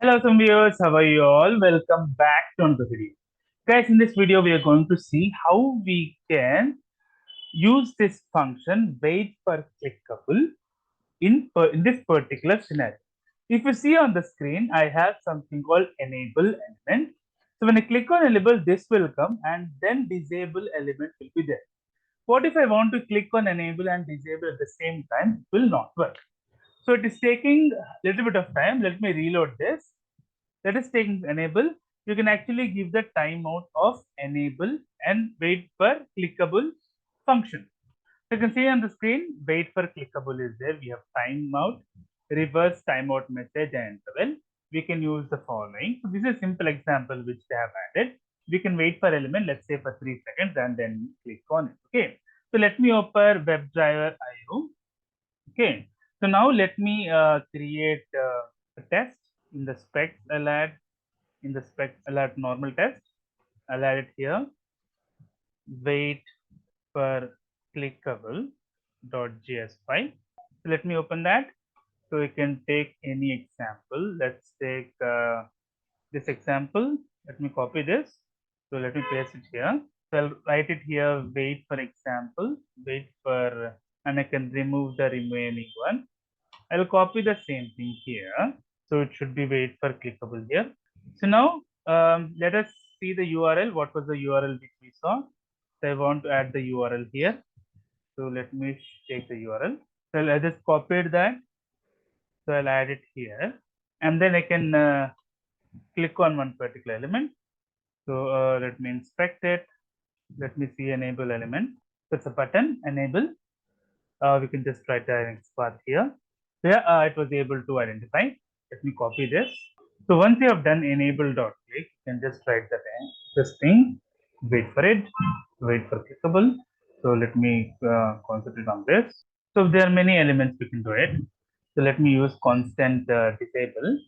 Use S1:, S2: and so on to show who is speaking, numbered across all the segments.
S1: Hello, some viewers. How are you all? Welcome back to another video. Guys, in this video, we are going to see how we can use this function wait for clickable in this particular scenario. If you see on the screen, I have something called enable element. So when I click on enable, this will come and then disable element will be there. What if I want to click on enable and disable at the same time? It will not work. So it is taking a little bit of time. Let me reload this. Let us take enable. You can actually give the timeout of enable and wait for clickable function. So you can see on the screen, wait for clickable is there. We have timeout, reverse timeout message and interval. We can use the following. So this is a simple example which they have added. We can wait for element, let's say for 3 seconds and then click on it. Okay. So let me open WebdriverIO. Okay. So now let me create a test in the specs. I'll add normal test. I'll add it here. Wait for clickable.js file. So let me open that. So we can take any example. Let's take this example. Let me copy this. So let me paste it here. So I'll write it here. Wait for example. Wait for, and I can remove the remaining one. I'll copy the same thing here. So it should be wait for clickable here. So now let us see the URL. What was the URL which we saw? So I want to add the URL here. So let me take the URL. So I just copied that. So I'll add it here. And then I can click on one particular element. So let me inspect it. Let me see enable element. So it's a button, enable. We can just write the next path here. So yeah, it was able to identify. Let me copy this. So once you have done enable.click, you can just write this thing, wait for it, wait for clickable. So let me concentrate on this. So there are many elements we can do it. So let me use constant disable.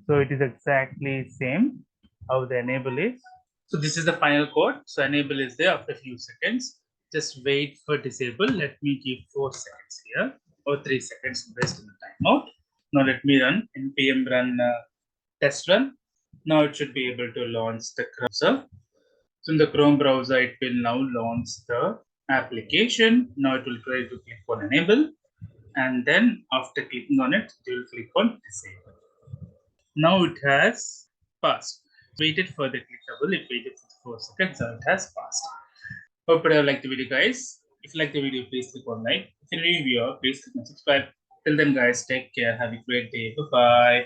S1: So it is exactly same how the enable is. So this is the final code. So enable is there after a few seconds. Just wait for disable. Let me give 4 seconds here or 3 seconds based on the timeout. Now let me run npm run test run. Now it should be able to launch the browser. So in the Chrome browser, it will now launch the application. Now it will try to click on enable. And then after clicking on it, it will click on disable. Now it has passed. Waited for the clickable. It waited for 4 seconds. So it has passed. Hope you have liked the video, guys. If you like the video, please click on like. If you're a new viewer, please click on subscribe. Till then, guys, take care. Have a great day. Bye bye.